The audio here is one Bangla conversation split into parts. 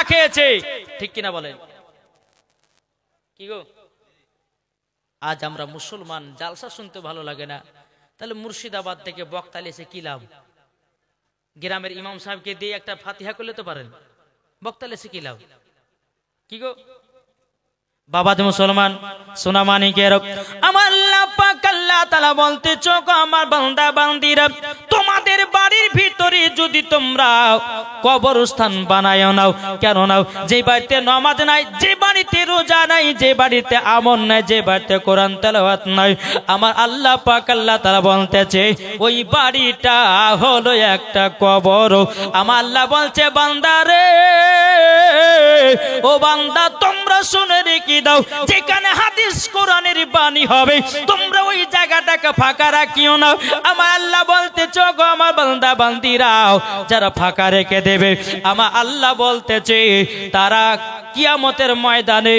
খানা খেয়েছে, ঠিক কিনা বলেন? কি গো, আজ আমরা মুসলমান, জালসা শুনতে ভালো লাগে না, তাহলে মুর্শিদাবাদ থেকে বক্তা এসে কি লাভ? গ্রামের ইমাম সাহেবকে দিয়ে একটা ফাতিহা করলে তো পারেন, বক্তা এসে কি লাভ? কি গো বাবা যে মুসলমান সোনা মানিকের, আমার আল্লাহ পাক আল্লাহ তাআলা বলতে, চোখ আমার বান্দা বান্দিরা, তোমাদের বাড়ির ভিতরে যদি তোমরা কবরস্থান বানায় নাও, কেন নাও? যে বাড়িতে নামাজ নাই, যে বাড়িতে রোজা নাই, যে বাড়িতে আমল নাই, যে বাড়িতে কোরআন তেলাওয়াত নাই, আমার আল্লাহ পাক আল্লাহ তাআলা বলতেছে ওই বাড়িটা হলো একটা কবর। আমার আল্লাহ বলছে, বান্দা রে, ও বান্দা, তোমরা শুনে রেখে দাও, যেখানে হাদিস কোরআনের বাণী হবে তোমরা ওই জায়গাটাকে ফাঁকা রাখিও না। আমার আল্লাহ বলতেছে, গো আমার বান্দা বান্দিরাও, যারা ফাঁকা রেখে দেবে, আমার আল্লাহ বলতেছে তারা কিয়ামতের ময়দানে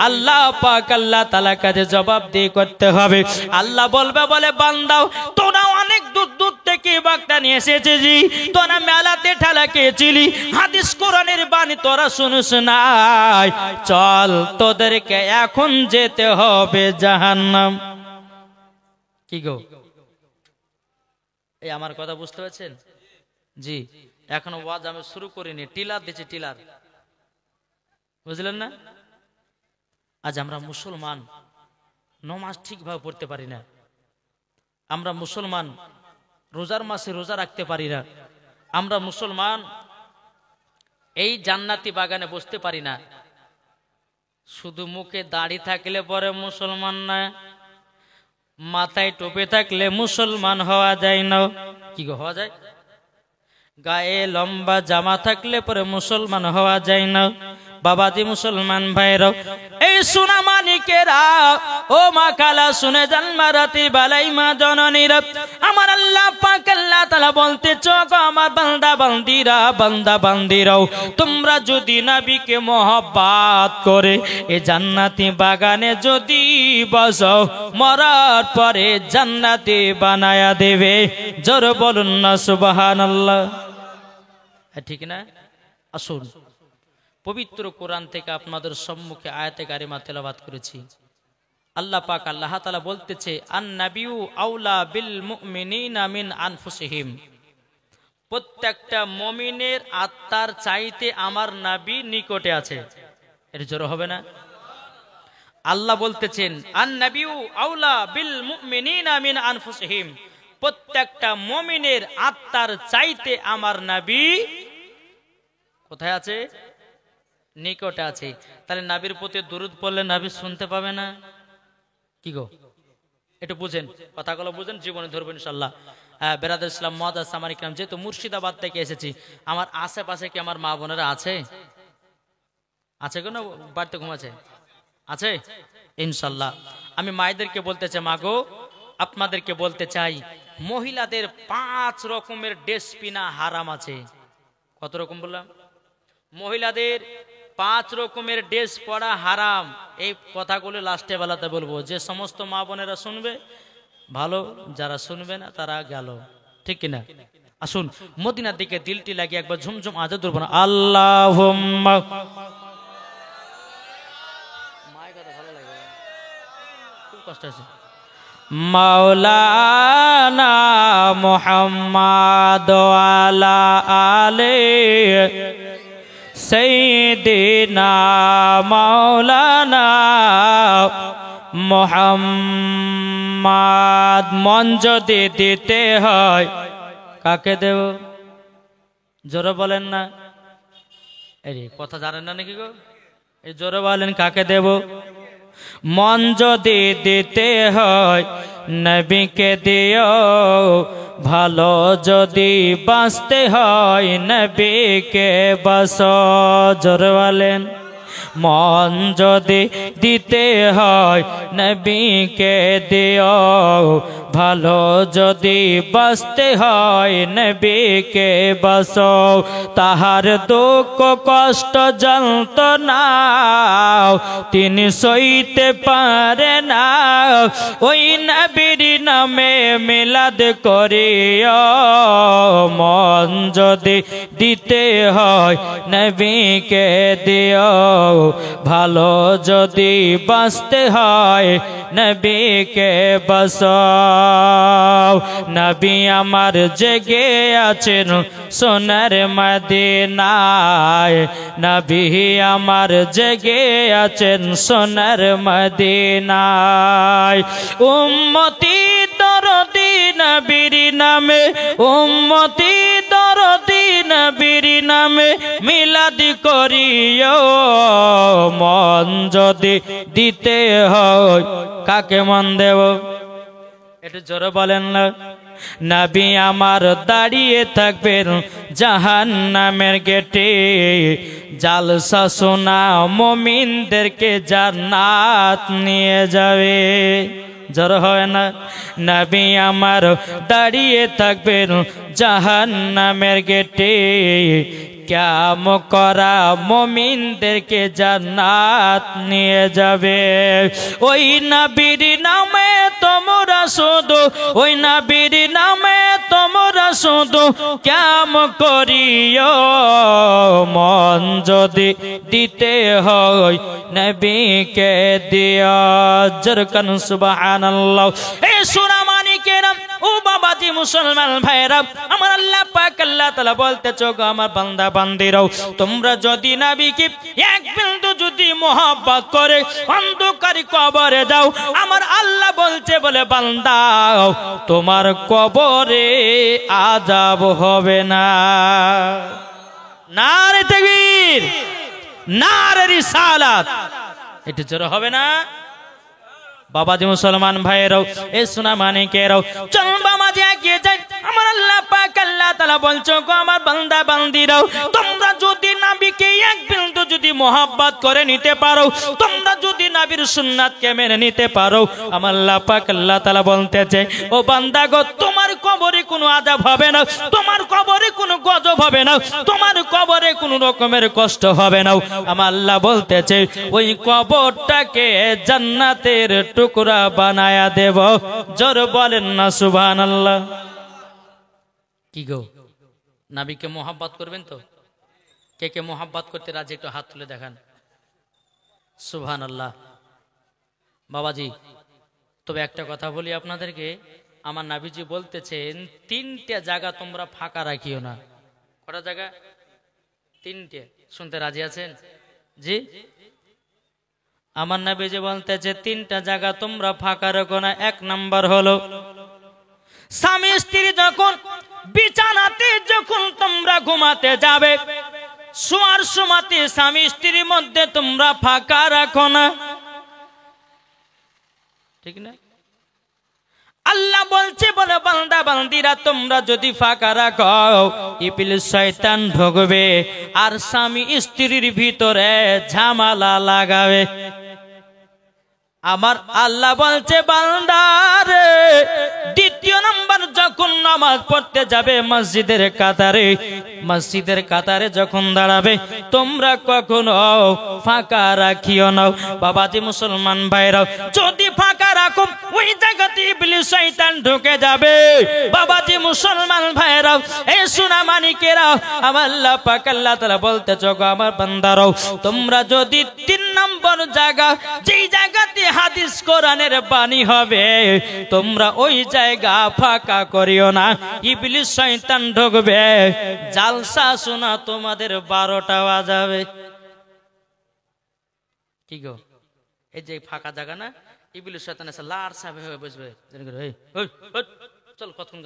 আল্লাহ পাক আল্লাহ তাআলার কাছে জবাবদিহি করতে হবে। আল্লাহ বলবে, বলে বান্দাও, তোরা অনেক দূর দূর থেকে বাগদা নিয়ে এসেছিস, তোরা মেলাতে ঠেলা খেয়েছিলি, হাদিস কোরআনের বাণী তোরা শুনিস নাই, চল তোদেরকে এখন যেতে হবে জাহান্নাম। কি গো, এই আমার কথা বুঝতে পারছেন? জি, এখনো ওয়াজ আমি শুরু করিনি, টিলার দিচ্ছি, টিলার, বুঝলেন না? আজ আমরা মুসলমান নমাজ ঠিকভাবে পড়তে পারি না, আমরা মুসলমান রোজার মাসে রোজা রাখতে পারি না, আমরা মুসলমান এই জান্নাতি বাগানে বসতে পারি না। শুধু মুখে দাড়ি থাকলে পরে মুসলমান না, মাথায় টুপি থাকলে মুসলমান হওয়া যায় না। কি গো, হওয়া যায়? গায়ে লম্বা জামা থাকলে পরে মুসলমান হওয়া যায় না। বাবাজি মুসলমান ভাইরা, এই সোনা মানিকেরা, ও মা কালা শুনে যান মারাতি বালাই মা জননীরা, আমার আল্লাহ পাক আল্লাহ তাআলা বলতে, চোখ আমার বান্দা বান্দিরা, বান্দা বান্দিরাও, তোমরা যদি নবীকে মহব্বত করে এই জান্নাতি বাগানে যদি বসো, মরার পরে জান্নাতি বানায়া দেবে। জোর বলুন না সুবহানাল্লাহ। ঠিক না? আসুন পবিত্র কোরআন থেকে আপনাদের সম্মুখে আয়াতে কারিমা তেলাওয়াত করেছি। আল্লাহ পাক আল্লাহ তাআলা বলতেছে, আন নাবিয়্যু আউলা বিল মুমিনিনা মিন আনফুসিহিম, প্রত্যেকটা মুমিনের আত্মার চাইতে আমার নবী নিকটে আছে। এর জোর হবে না? আল্লাহ বলতেছেন, আন নাবিয়্যু আউলা বিল মুমিনিনা মিন আনফুসিহিম, প্রত্যেকটা মুমিনের আত্মার চাইতে আমার নবী কোথায় আছে? নিকটে আছে। তাহলে নবীর প্রতি দরুদ পড়লে নবী শুনতে পাবে না? কি গো, একটু বুঝেন, কথাগুলো বুঝেন, জীবনে ধরবেন ইনশাআল্লাহ। বেরাদুল ইসলাম মুআদ্দাস সামানী کرام, যেহেতু মুর্শিদাবাদ থেকে এসেছি, আমার আশেপাশে কি আমার মা বোনেরা আছে? আছে কোনো? বাড়িতে ঘুমাচ্ছে? আছে ইনশাআল্লাহ। আমি মায়েদেরকে বলতে চাই, মা গো, আপনাদেরকে বলতে চাই, মহিলাদের 5 রকমের ড্রেস পিনা হারাম আছে। কত রকম বললাম? মহিলাদের 5 রকমের ড্রেস পরা হারাম। এই কথাগুলো লাস্টে বেলাতে বলবো, যে সমস্ত মা বোনেরা শুনবে ভালো, যারা শুনবে না তারা গেল, ঠিক কিনা? আসুন মদিনার দিকে দিলটি লাগিয়ে একবার ঝুমঝুম আজাদ ধরবো না, আল্লাহুম্মা। মায়ের কথা ভালো লাগে, খুব কষ্ট আছে। মাওলানা মুহাম্মদ ওয়ালা আলে সাইয়্যিদিনা মাওলানা মুহাম্মদ। মন যদি দিতে হয় কাকে দেব? জোরে বলেন না, এই কথা জানেন না নাকি গো? এই জোরে বলেন, কাকে দেব? মন যদি দিতে হয় নবীকে দিও, ভালো যদি বাঁচতে হয় নবীকে বাসো। জোরে বলেন, মন যদি দিতে হয় নবীকে দিও, ভালো যদি বাঁচতে হয় নবীকে বাসো। তাহার দুঃখ কষ্ট যন্ত্রণা তিনি সইতে পারে না, ওই নবীর নামে মিলাদ করিও মন যদি দিতে হয় নবীকে দিও ভালো যদি বাঁচতে হয় নবীকে বাঁচাও নবী আমার জেগে আছেন সোনার মদিনায় নবী আমার জেগে আছেন সোনার মদিনায় উম্মতি দরদি নবীর নামে উম্মতি দরদি নবীর নামে মিলাদ করিও মন যদি দিতে হয় কাকে মন দেব একটু জোরে বলেন না নবী আমার দাঁড়িয়ে থাকবেন জাহান্নামের গেটে জালসা শোনা মুমিনদেরকে জান্নাত নিয়ে যাবে জোরে হয় না নবী আমার দাঁড়িয়ে থাকবেন জাহান্নামের গেটে কিয়াম করা মুমিনদেরকে জান্নাত নিয়ে যাবে ওই নবীর নামে তোমরা শুধু ওই নবীর নামে তোমরা শুধু কিয়াম করিও মন যদি দিতে হয় নবীকে দিও জরকান সুবহানাল্লাহ এই সূরা মানিকেরা ও বাবাজি মুসলমান ভাইরা আমার আল্লাহ পাক আল্লাহ তাআলা বলতেছো গো আমার বান্দা বান্দিরাও তোমরা যদি নবীকে এক বিন্দু যদি মোহাব্বত করে অন্ধকার কবরে যাও আমার আল্লাহ বলছে বলে বান্দা তোমার কবরে আযাব হবে না নারে তাকবীর নারে রিসালাত এটা জোরে হবে না বাবাজি মুসলমান ভাইরাও এ সোনা মানিকেরাও চল বাবাজি এগিয়ে যাই আমার আল্লাহ পাক আল্লাহ তাআলা বলছো গো আমার বান্দা বান্দিরাও তোমরা যদি নবীকে এক বিন্দু যদি মোহাব্বত করে নিতে পারো তোমরা যদি নবীর সুন্নাতকে মেনে নিতে পারো আমার আল্লাহ পাক আল্লাহ তাআলা বলতেছে ও বান্দা গো তোমার কবরে কোনো আযাব হবে না তোমার কবরে কোনো গজব হবে না তোমার কবরে কোনো রকমের কষ্ট হবে না আমার আল্লাহ বলতেছে ওই কবরটাকে জান্নাতের টুকরা বানায়া দেব জোর বলেন না সুবহানাল্লাহ কি গো নবীকে মোহাব্বত করবেন তো কে কে মোহাব্বত করতে রাজি একটু হাত তুলে দেখান সুবহানাল্লাহ বাবাজি তবে একটা কথা বলি আপনাদেরকে আমার নবীজি বলতেছেন তিনটা জায়গা তোমরা ফাঁকা রাখিও না কটা জায়গা তিনটে শুনতে রাজি আছেন জি আমার নবীজি বলতেছে তিনটা জায়গা তোমরা ফাঁকা রাখো না এক নাম্বার হলো স্বামী স্ত্রী যখন বিছানাতে যখন তোমরা ঘুমাতে যাবে শোয়ার সময়তে স্বামী স্ত্রীর মধ্যে তোমরা ফাঁকা রাখো না ঠিক না আল্লাহ বলছে বলে বান্দা বান্দিরা তোমরা যদি ফাঁকা রাখো ইবলিস শয়তান ঢুকবে আর স্বামী স্ত্রীর ভিতরে ঝামেলা লাগাবে আমার আল্লাহ বলছে বান্দারে দ্বিতীয় নাম্বার যখন নামাজ পড়তে যাবে মসজিদের কাতারে যখন দাঁড়াবে তোমরা কখনো ফাঁকা রাখিও না বাবাজি মুসলমান ভাইরাও যদি ফাঁকা রাখো ওই জায়গাতে ইবলিস শয়তান ঢুকে যাবে বাবাজি মুসলমান ভাইরাও এই সোনা মানিকেরাও আমার আল্লাহ পাক আল্লাহ তাআলা বলতেছো গো আমার বান্দারাও তোমরা যদি তিন নম্বর জায়গা যেই জায়গাতে হাদিস কোরআনের বাণী হবে তোমরা ওই জায়গা ফাঁকা করিও না ইবলিস শয়তান ঢুকবে জালসা শোনা তোমাদের 12টা বাজাবে কি গো এই যে ফাঁকা জায়গা না ইবলিস শয়তান এসে লার সাহেব হয়ে বসবে চল কতক্ষণ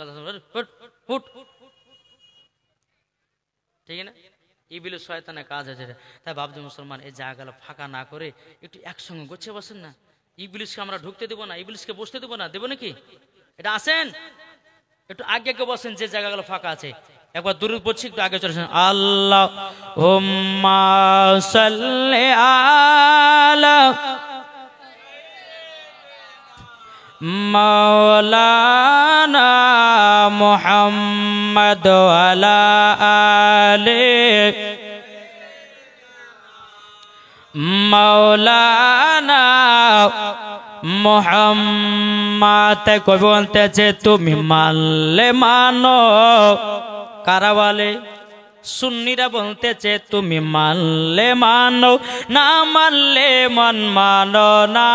উঠ ঠিক না ইবলিস শয়তানের কাজ আছে তাই বাবজি মুসলমান এই জায়গাগুলো ফাঁকা না করে একটু একসঙ্গে গোছে বসেন না ইবলিসকে আমরা ঢুকতে দেব না ইবলিসকে বসতে দেব না দেব নাকি এটা আসেন একটু আগে আগে বসেন যে জায়গাগুলো ফাঁকা আছে একবার দুরূদ পড়ছি একটু আগে চলেছেন আল্লাহুম্মা সাল্লি আলা মাওলানা মুহাম্মদ ওয়ালা আলি মাওলানা মোহাম্মদ কবি বলতেছে তুমি মানলে মানো, কারা বলে? সুন্নিরা বলতেছে তুমি মানলে মানো, না মানলে মন মানো না।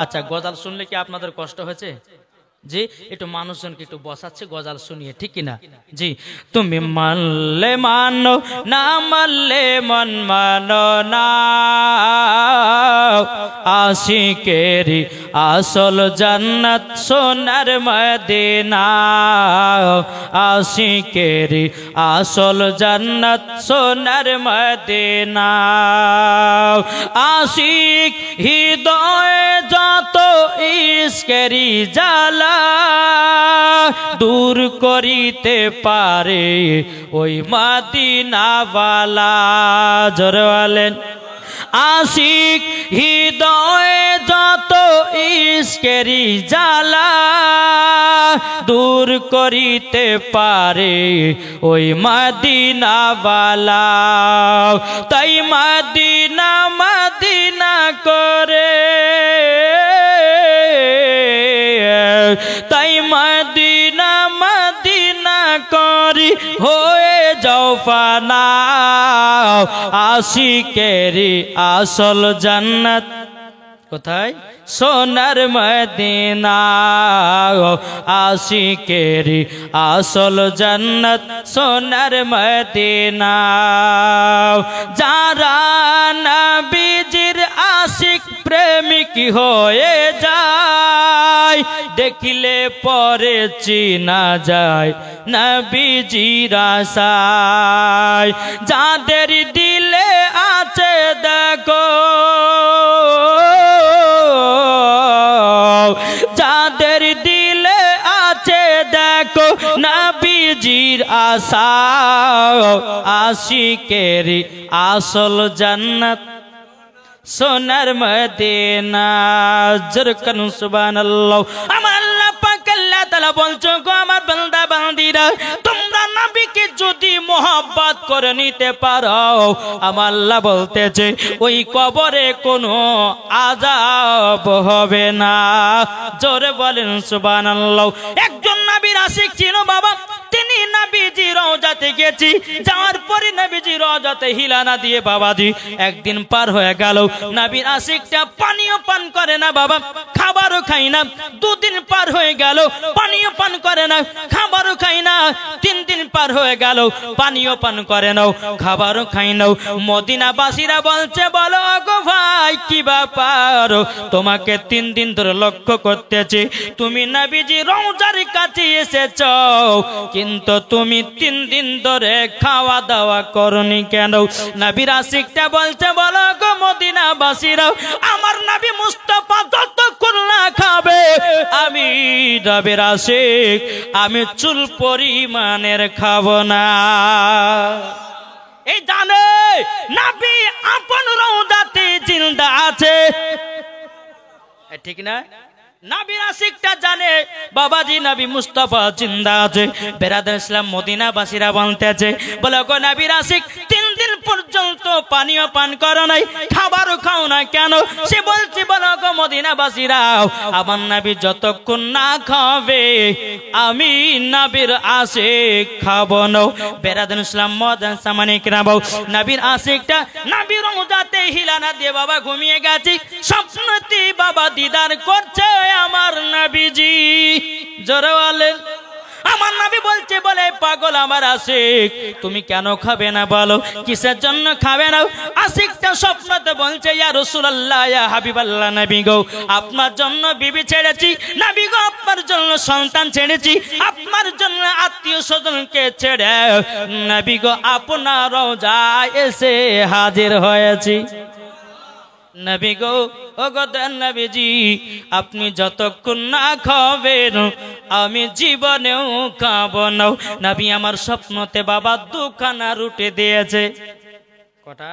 আচ্ছা, গজাল শুনলে কি আপনাদের কষ্ট হয়েছে? জি, একটু মানুষজনকে একটু বসাচ্ছে গজাল শুনিয়ে, ঠিক কিনা? জি, তুমি মানলে মানো, না মানলে মন মানো না। আশিকেরি আসল জান্নাত সোনার মদিনা, আশিকেরি আসল জান্নাত সোনার মদিনা। আশিক হৃদয়ে যত ইশকেরি জ্বালা দূর করিতে পারে ওই মদিনাওয়ালা। জোরে বলেন। আশিক হৃদয়ে যত ইশকেরি জ্বালা দূর করিতে পারে ওই মদিনাওয়ালা। তাই মদিনা মদিনা করে, তাই মদিনা মদিনা করি হয়ে যাও ফানা। আশিকেরি আসল জান্নাত কোথায়? সোনার মদিনা। আশিকেরি আসল জান্নাত সোনার মদিনা। যারা নবীজির আশিক প্রেমিক হয়ে যায়, দেখিলে পরে চিনা যায় নবীজির আশায়। যাদের দিলে আছে দেখো, যাদের দিলে আছে দেখো নবীজির আশা, আশিকেরি আসল জান্নাত সোনার মদিনা। জরকান সুবহানাল্লাহ। আমার আল্লাহ পাক আল্লাহ তাআলা বলছো গো আমার বান্দা বান্দীরা, তোমরা নবীকে যদি মোহাব্বত করে নিতে পারো, আমার আল্লাহ বলতেছে ওই কবরে কোনো আযাব হবে না। জোরে বলেন সুবহানাল্লাহ। একজন নবীর আশিক ছিল বাবা, তিনি নবীজি রওজাতে গেছি, যাওয়ার পরে নবীজি রওজাতে হিলানা দিয়ে বাবাজি একদিন পার হয়ে গেল, নবীর আশিকটা পানিও পান করে না বাবা, খাবারও খাই না। দুদিন পার হয়ে গেল, পানিও পান করে না, খাবারও খাই না। 3 দিন পার হয়ে গেল, পানিও পান করে নাও, খাবারও খাই নাও। মদিনাবাসীরা বলছে বলো গো ভাই কি ব্যাপার, তোমাকে 3 দিন ধরে লক্ষ্য করতেছি, তুমি নবীজি রওজার কাছে এসেছো, কিন্তু তুমি 3 দিন ধরে খাওয়া দাওয়া করনি কেন? নবীর আশিকটা বলছে বলো গো মদিনাবাসীরা, আমার নবী মুস্তাফা যতক্ষণ না খাবে আমি নবীর আশিক, আমি চুল পরিমাণের খাবো না। এই জানে নবী আপন রওজাতে জিন্দা আছে, ঠিক না? নবীর আশিকটা জানে বাবাজি নবী মুস্তাফা জিন্দা আছে। বেরাদার ইসলাম মদিনাবাসীরা বলতেছে বলে গো নবীর আশিক 3 দিন পর্যন্ত পানিও পান করো নাই, খাবারও খাও না কেন? সে বলছে বলো গো মদিনাবাসীরা, আমার নবী যতক্ষণ না খাবে আমি নবীর আশিক খাবো না। বেরাদার ইসলাম মদান সামানিক রাবো, নবীর আশিকটা নবীর রওজাতে হিলানা দিয়ে বাবা ঘুমিয়ে গেছে, স্বপ্নতে বাবা দিদার করছে আমার নবীজি। জোরে বলেন। আমার নবী বলছে বলে পাগল আমার আশিক তুমি কেন খাবে না বলো, কিসের জন্য খাবে না? আশিকটা স্বপ্নতে বলছে ইয়া রাসূলুল্লাহ ইয়া হাবিবাল্লাহ, নবী গো আপনার জন্য বিবি ছেড়েছি, নবী গো আপনার জন্য সন্তান ছেড়েছি, আপনার জন্য আত্মীয় স্বজনকে ছেড়ে নবী গো আপনার রওজায় এসে হাজির হয়েছি। নবী গো ও গো নবীজি আপনি যতক্ষণ না খাবেন আমি জীবনেও খাবো না। নবী আমার স্বপ্নতে বাবা 2খানা রুটি দিয়েছে। কটা?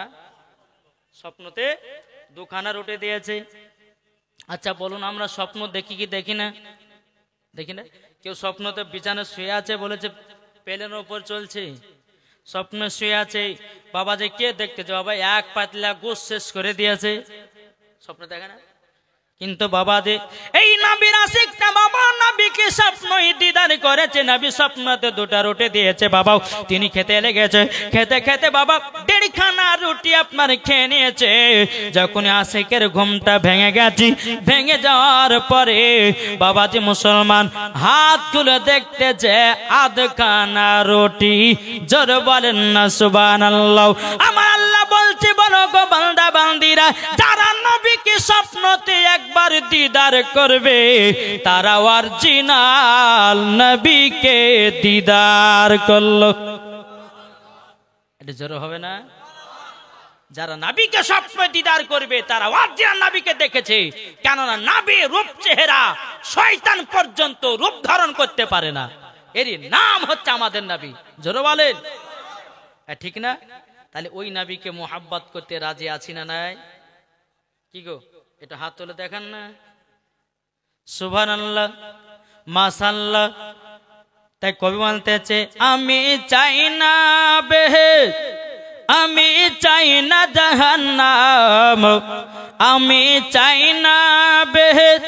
স্বপ্নতে 2খানা রুটি দিয়েছে। আচ্ছা বলুন আমরা স্বপ্ন দেখি কি দেখি না? দেখি না? কেউ স্বপ্নতে বিছানায় শুয়ে আছে বলেছে প্লেনের উপর চলছে, স্বপ্নে শুয়ে আছে বাবা যে কে দেখতেছে, বাবা 1 পাতলা গোশ শেষ করে দিয়েছে। স্বপ্ন দেখে না? কিন্তু বাবা যে এই নবীর আশিকটা বাবা নবীকে স্বপ্নই দিদার করেছে, নবী স্বপ্নতে দুটা রুটি দিয়েছে বাবা, তিনি খেতে লেগেছে, খেতে খেতে বাবা দেড়খানা রুটি আপনার খেয়ে নিয়েছে। যখন আশিকের ঘুমটা ভেঙে গেছে, ভেঙে যাওয়ার পরে বাবাজি মুসলমান হাত তুলে দেখতেছে আধখানা রুটি। জোর বলেন না সুবহানাল্লাহ। আমার আল্লাহ বলছে, বলো গো বান্দা বান্দিরা, যারা নবীকে স্বপ্নতে একবার দিদার করবে তারা অরিজিনাল নবীকে দিদার করলো। এটা জোরে হবে না? যারা নবীকে স্বপ্ন দিদার করবে তারা অরিজিনাল নবীকে দেখেছে। কেননা নবী রূপ চেহারা শয়তান পর্যন্ত রূপ ধারণ করতে পারে না, এরই নাম হচ্ছে আমাদের নবী। জোরে বলেন ঠিক না? তাহলে ওই নবীকে মোহাব্বত করতে রাজি আছি না নাই? কি গো, এটা হাত তুলে দেখেন না। সুবহানাল্লাহ, মাশাআল্লাহ। তাই কবি বলতেছে, আমি চাই না বেহেশত, আমি চাই না জাহান্নাম, আমি চাই না বেহেশত,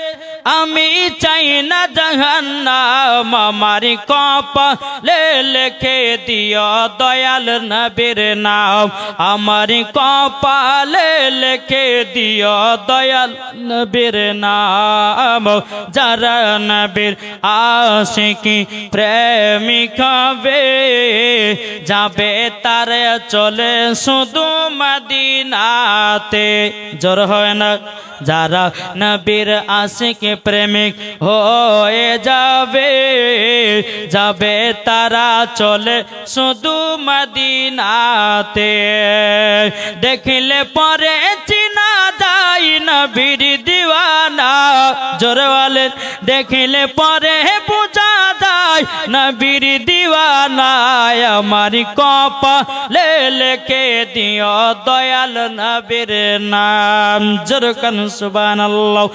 আমি চাই না জাহান্নাম, আমার কপালে লিখে দিও দয়াল নবীর নাম, আমার কপালে লিখে দিও দয়াল নবীর নাম। যারা নবীর আশিকি প্রেমিক হবে যাবে তারে চলে শুধু মদিনাতে। জোর হয় না? যারা নবীর আশিকি প্রেমিক হয়ে যাবে যাবে তারা চলে শুধু মদিনাতে। দেখিলে পরে চিনা যায় নবীর দিওয়ানা। জোরে বলেন, দেখিলে পরে বুঝা যায় নবীর দিওয়ানা, আমার কপালে লিখে দিও দয়াল নবীর নাম। জোরে কান সুবহানাল্লাহ।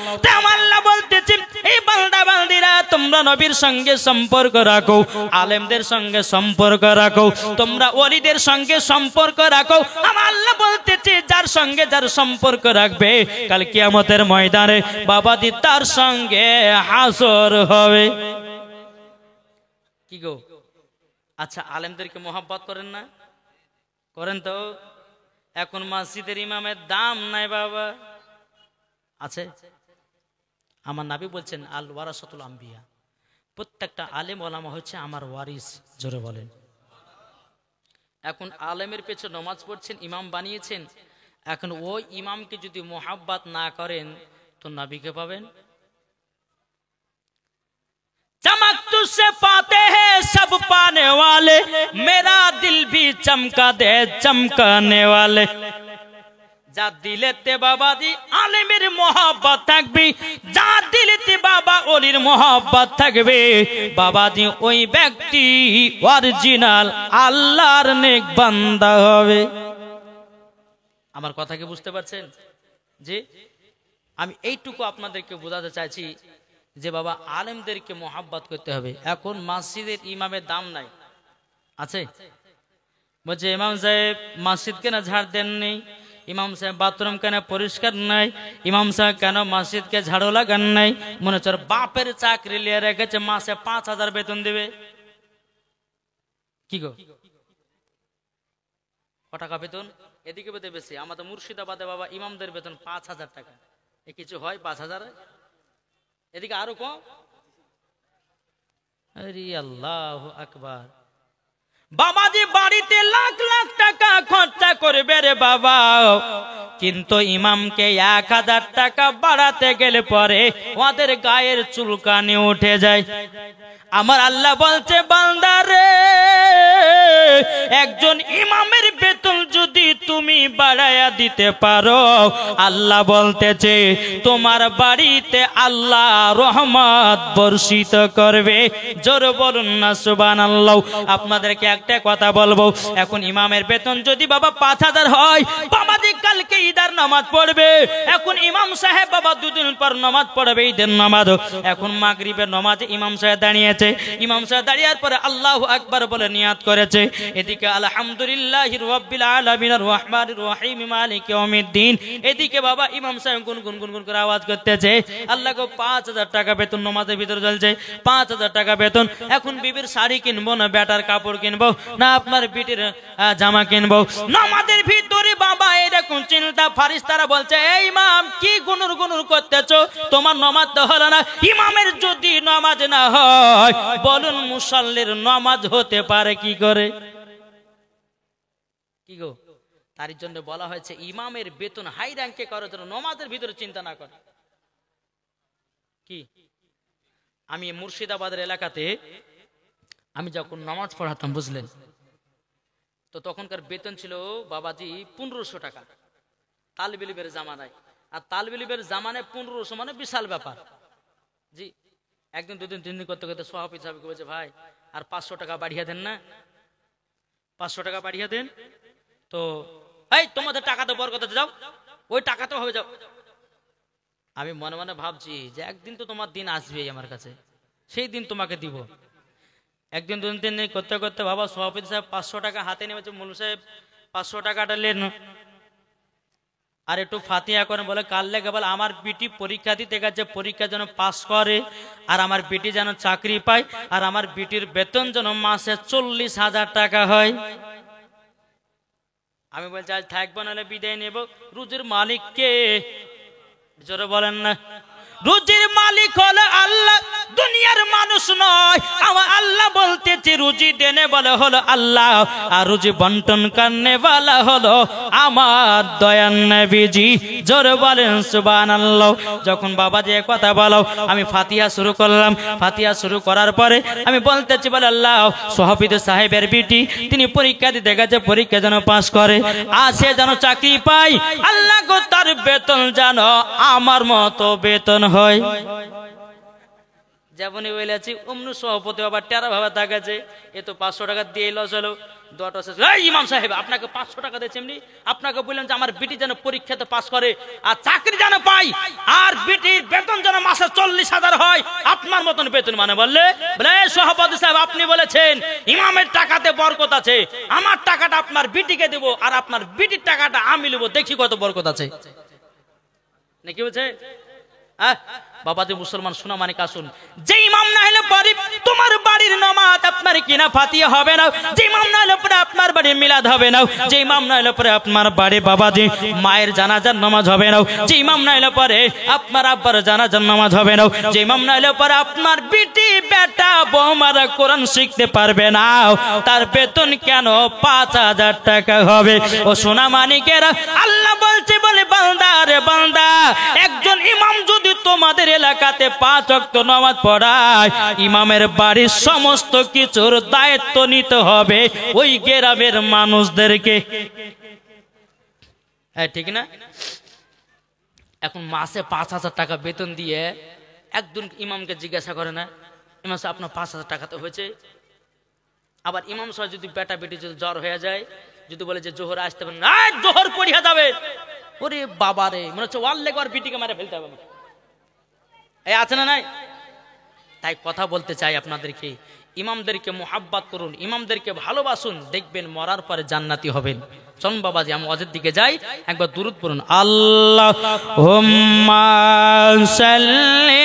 আল্লাহ বলতেছে, এই বান্দা বান্দিরা তোমরা নবীর সঙ্গে সম্পর্ক রাখো, আলেমদের সঙ্গে সম্পর্ক রাখো, তোমরা ওলিদের সঙ্গে সম্পর্ক রাখো। আমার আল্লাহ বলতেছে, যার সঙ্গে যার সম্পর্ক রাখবে কাল কিয়ামতের ময়দানে বাবাজি তার সঙ্গে হাসর হবে। কি গো, আচ্ছা আলেমদেরকে মোহাব্বত করেন না? করেন তো? এখন মসজিদের ইমামের দাম নাই বাবা, আছে? আমার নবী বলছেন, আল ওয়ারাসাতুল আম্বিয়া, প্রত্যেকটা আলেম ওলামা হচ্ছে আমার ওয়ারিস। জোরে বলেন। এখন আলেমের পেছনে নামাজ পড়ছেন, ইমাম বানিয়েছেন, এখন ওই ইমামকে যদি মোহাব্বত না করেন তো নবীকে পাবেন? चमक तुझसे पाते हैं सब पाने वाले, मेरा दिल भी चमका दे चमकाने वाले। যা দিলেতে বাবাজি আলেমের মোহাব্বত থাকবে, যা দিলেতে বাবা ওলির মোহাব্বত থাকবে বাবাজি ওই ব্যক্তি অরিজিনাল আল্লাহর নেক বান্দা হবে। আমার কথা কি বুঝতে পারছেন? যে আমি এইটুকু আপনাদেরকে বোঝাতে চাইছি যে বাবা আলেমদেরকে মোহাব্বত করতে হবে। এখন মসজিদের ইমামের দাম নাই, আছে? বলছে ইমাম সাহেব মসজিদ কেন ঝাড় দেননি, ইমাম সাহেব বাথরুম কেন পরিষ্কার নাই, ইমাম সাহেব কেন মসজিদকে ঝাড়ু লাগান নাই। মনে হচ্ছে বাপের চাকরি নিয়ে রেখেছে, মাসে 5,000 বেতন দেবে। কি গো, ক টাকা বেতন? এদিকে বেতন বেশি। আমাদের মুর্শিদাবাদে বাবা ইমামদের বেতন 5,000 টাকা। এ কিছু হয় 5,000? এদিকে আরো কম। আরে আল্লাহু আকবার। বাবাজি বাড়িতে লাখ লাখ টাকা খরচা করবে রে বাবা, কিন্তু ইমামকে 1,000 টাকা বাড়াতে গেলে পরে ওদের গায়ের চুলকানি উঠে যায়। আমার আল্লাহ বলছে, বান্দা রে, একজন ইমামের বেতন যদি তুমি বাড়ায়া দিতে পারো, আল্লাহ বলতেছে তোমার বাড়িতে মাটিতে আল্লাহ রহমত বর্ষিত করবে। জোর বলুন না সুবহানাল্লাহ। আপনাদেরকে একটা কথা বলবো, এখন ইমামের বেতন যদি বাবা 5000 হয়, বাবা যে কালকে ঈদের নামাজ পড়বে, এখন ইমাম সাহেব বাবা দুদিন পর নামাজ পড়বে ঈদের নামাজ, এখন মাগরিবের নামাজে ইমাম সাহেব দাঁড়িয়েছে, ইমাম সাহেব দাঁড়িয়ার পরে আল্লাহু আকবার বলে নিয়াত করেছে, এদিকে আলহামদুলিল্লাহি রাব্বিল আলামিন আর রহমানির রহিম মালিক ইয়াউমিদ্দিন, এদিকে বাবা ইমাম সাহেব গুনগুন গুনগুন করে আওয়াজ করতেছে, আল্লাহকে 5000 টাকা বেতন নামাজের ভিতরে চলছে, 5000 টাকা বেতন। এখন বিবির শাড়ি কিনবো না বেটার কাপড় কিনবো না আপনার বিটির জামা কিনবো, নামাজের ভিতরে বাবা এরকম চিন্তা, ফারিস্তারা বলছে এই ইমাম কি গুনুর গুনুর করতেছো, তোমার নামাজ তো হলো না। ইমামের যদি নামাজ না হয় বলুন মুসাল্লির নামাজ হতে পারে কি করে? কি গো, তার জন্য বলা হয়েছে ইমামের বেতন হাই র্যাঙ্কে করার জন্য নামাজের ভিতরে চিন্তা না করে। কি আমি মুর্শিদাবাদের এলাকাতে আমি যখন নামাজ পড়াতাম বুঝলেন, তো তখনকার বেতন ছিল বাবাজি 1500 টাকা তালবে ইলমের জামানায়। আর তালবে ইলমের জামানায় 1500 মানে বিশাল ব্যাপার। জি, একদিন দুদিন তিন দিন করতে করতে সভাপতি সাহেব বলছে ভাই আর 500 টাকা বাড়িয়ে দেন না, 500 টাকা বাড়িয়ে দেন। তো এই তোমাদের টাকা তো বরকত যাও, ওই টাকা তো হবে যাও। আমি মনে মনে ভাবছি যে একদিন তো তোমার দিন আসবেই আমার কাছে, সেই দিন তোমাকে দিব। একদিন দুদিন তিন দিন করতে করতে বাবা সভাপতি সাহেব 500 টাকা হাতে নেমেছে, মুল সাহেব 500 টাকাটা নেন আর একটু ফাতিহা করেন, বলে কাল লেগে বলে আমার বিটি পরীক্ষা দিতে গেছে, পরীক্ষা যেন পাস করে আর আমার বিটি যেন চাকরি পায় আর আমার বিটির বেতন যেন মাসে 40,000 টাকা হয়। আমি বলছি আজ থাকবো নাহলে বিদায় নেব। রুজির মালিক কে? জোরে বলেন না। রুজির মালিক হলো আল্লাহ, দুনিয়ার মানুষ নয়। আমার আল্লাহ বলতেছে রুজি দেনে বলে হলো আল্লাহ, আর রুজি বন্টন করনে वाला হলো আমার দয়ার নবীজি। জোরে বলেন সুবহানাল্লাহ। যখন বাবা যে কথা বলো আমি ফাতিহা শুরু করলাম, ফাতিহা শুরু করার পরে আমি বলতেছি বলে আল্লাহ সভাপতি সাহেবের বিটি তিনি পরীক্ষা দিতে গেছে, পরীক্ষা যেন পাস করে আর সে যেন চাকরি পায়, আল্লাহ গো তার বেতন যেন আমার মতো বেতন হয়। যেমনই বলেছি অমনি সভাপতি আবার টেরা ভাবে তাকাছে, এ তো 500 টাকা দিয়ে লস হলো। ইমাম সাহেব আপনাকে 500 টাকা দিয়েছে, এমনি আপনাকে বললেন যে আমার বিটি যেন পরীক্ষাতে পাস করে আর চাকরি যেন পাই আর বিটির বেতন যেন মাসে 40,000 হয়, আপনার মতন বেতন মানে বললে বলে সভাপতি সাহেব আপনি বলেছেন ইমামের টাকাতে বরকত আছে, আমার টাকাটা আপনার বিটিকে দেব আর আপনার বিটির টাকাটা আমি নেব, দেখি কত বরকত আছে নাকি বলছে। বাবাজি মুসলমান শোনা মানে কাশুন, যে ইমাম না হলে পরে তোমার বাড়ির নামাজ আপনার কিনা ফাতিহা হবে না, যে ইমাম না হলে পরে আপনার বাড়ির মিলাদ হবে না, যে ইমাম না হলে পরে আপনার বাড়ি বাবাজি মায়ের জানাজার নামাজ হবে না, যে ইমাম না হলে পরে আপনার আব্বার জানাজার নামাজ হবে না, যে ইমাম না হলে পরে আপনার বিটি বেটা বৌমারা কোরআন শিখতে পারবে না, তার বেতন কেন 5,000 টাকা হবে? ও সোনা মানিকেরা আল্লাহ বলছে বলে বান্দা রে বান্দা, একজন ইমাম যদি তোমাদের এলাকাতে 5 ওয়াক্ত নামাজ পড়ায়, ইমামের বাড়ির সমস্ত কিছুর দায়িত্ব নিতে হবে ওই গ্রামের মানুষদেরকে, ঠিক না? এখন মাসে 5,000 টাকা বেতন দিয়ে একজন ইমামকে জিজ্ঞাসা করে না ইমাম সাহেব আপনার 5,000 টাকা তো হয়েছে? আবার ইমাম সাহেব যদি বেটা বেটি যদি জ্বর হয়ে যায়, যদি বলে যে জোহর আসতে পারেন না, জোহর পড়িয়া যাবে, ওরে বাবা রে মনে হচ্ছে ওয়াল লেগে আর বিটিকে মারে ফেলতে হবে, এই আছে না নাই? তাই কথা বলতে চাই আপনাদেরকে, ইমামদেরকে মুহাব্বত করুন, ইমামদেরকে ভালোবাসুন, দেখবেন মরার পরে জান্নাতি হবেন। চলুন বাবাজি আমি ওয়াজের দিকে যাই, একবার দুরূদ পড়ুন। আল্লাহুম্মা সাল্লি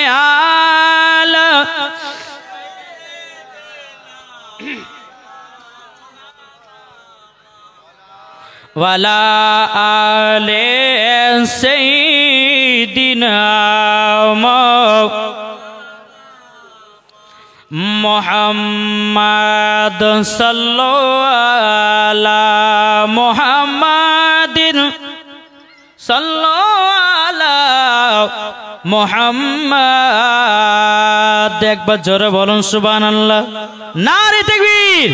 আলা ওয়ালা আলে সাইয়্যিদিনা মুহাম্মাদ সাল্লাল্লাহু আলা মুহাম্মাদিন সাল্লাল্লাহু আলা মুহাম্মাদ। একবার জোরে বলুন সুবহানাল্লাহ। নারে তাকবীর,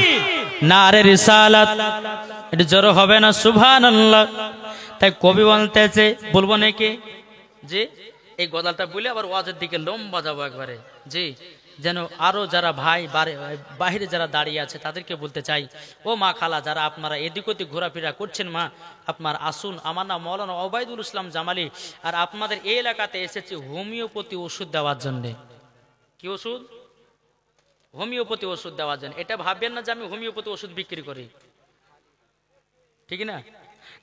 নারে রিসালাত। এটা জোরে হবে না সুবহানাল্লাহ। তাই কবি বলতেছে, বলবো নাকি যে এই গজালটা বলে আবার ওয়াজের দিকে লম্বা যাবো একবারে। জি, যেন আরো যারা ভাই বাহিরে যারা দাঁড়িয়ে আছে তাদেরকে বলতে চাই, ও মা খালা যারা আপনারা এদিক ওদিক ঘোরাফেরা করছেন, মা আপনার আসুন। আমার নাম মৌলানা ওবায়দুল ইসলাম জামালি, আর আপনাদের এই এলাকাতে এসেছি হোমিওপ্যাথি ওষুধ দেওয়ার জন্যে। কি ওষুধ? হোমিওপ্যাথি ওষুধ দেওয়ার জন্য। এটা ভাববেন না যে আমি হোমিওপ্যাথি ওষুধ বিক্রি করি, ঠিক না?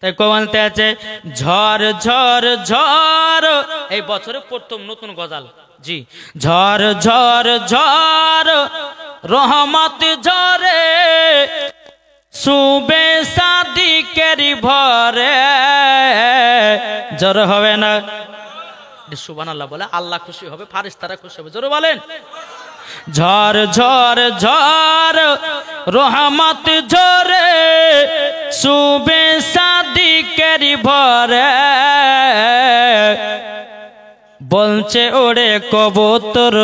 তাই বলতে আছে ঝড় ঝড় ঝড়, এই বছরে প্রথম নতুন গজাল। জি, ঝড় ঝড় ঝড় রহমত ঝরে সুবে সাদিকের ভরে। জ্বর হবে না? সুবহানাল্লাহ বলে আল্লাহ খুশি হবে, ফারিস্তারা খুশি হবে। জোরে বলেন ঝড় ঝড় ঝড় রহমত ঝরে সুবে সাদিকের ভরে। বলছে ওরে কবুতর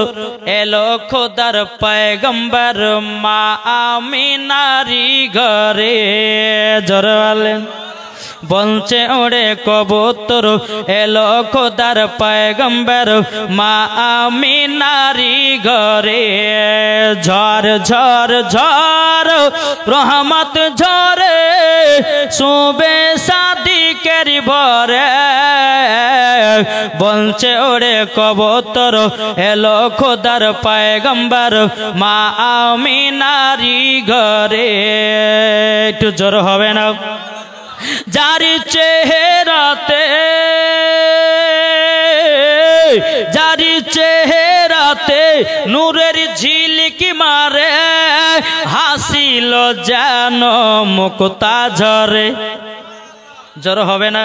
এলো খোদার পয়গম্বর মা আমিনারি ঘরে। জোরে বলেন বলছে ওরে কবুতর এলো খোদার পয়গম্বর মা আমিনারি ঘরে। ঝড় ঝড় ঝড় রহমত ঝরে সুবে সাদিকের ভরে। বলছে ওরে কবুতর এলো খোদার পয়গম্বর মা আমিনারি ঘরে। একটু জোর হবে না? যারি চেহারাতে যারি চেহারাতে নূরের ঝিলিকি মারে হাসিল যেন মুক্তা ঝরে। জ্বর হবে না?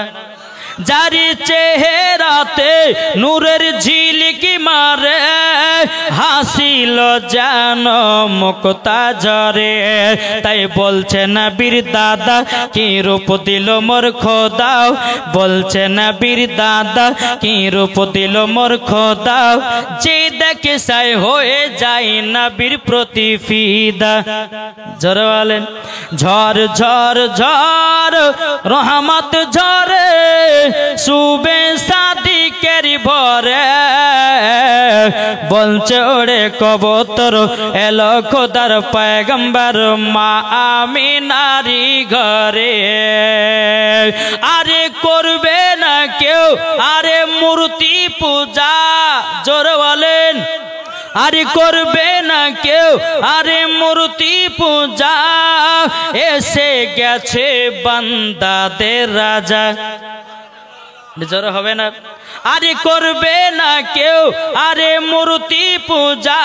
যারি চেহারাতে নূরের ঝিলিকি মারে হাসিল যেন মুক্তা ঝরে। তাই বলছে নবীর দাদা কি রূপ দিল মোর খোদা, বলছে নবীর দাদা কি রূপ দিল মোর খোদা, যে দেখে সাই হয়ে যায় নবীর প্রতি ফিদা। জোরে বলেন ঝড় ঝড় ঝড় রহমত ঝরে সুবে সাদিকের ভরে। বলছে ওরে কবুতর এলো খোদার পয়গম্বর মা আমিনারি ঘরে। আরে করবে না কেউ আরে মূর্তি পূজা। জোরে বলেন আরে করবে না কেউ আরে মূর্তি পূজা, এসে গেছে বান্দাদের রাজা। জোর হবে না? আরে করবে না কেউ আরে মূর্তি পূজা,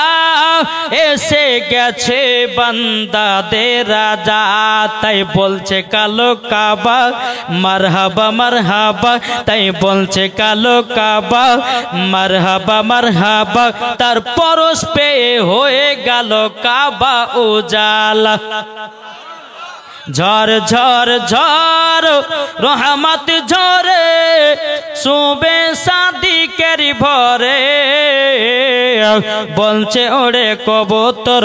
এসে গেছে বান্দাদের রাজা। তাই বলছে কালো কাবা মারহাবা মারহাবা, তাই বলছে কালো কাবা মারহাবা মারহাবা। তার পরশ পেয়ে হয়ে গেল কাবা উজালা। ঝড় ঝড় ঝড় রহমত ঝরে সুবে সাদিকের ভরে। বলছে ওরে কবুতর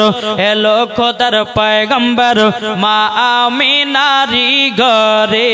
এলো খোদার পয়গম্বর মা আমিনারি ঘরে।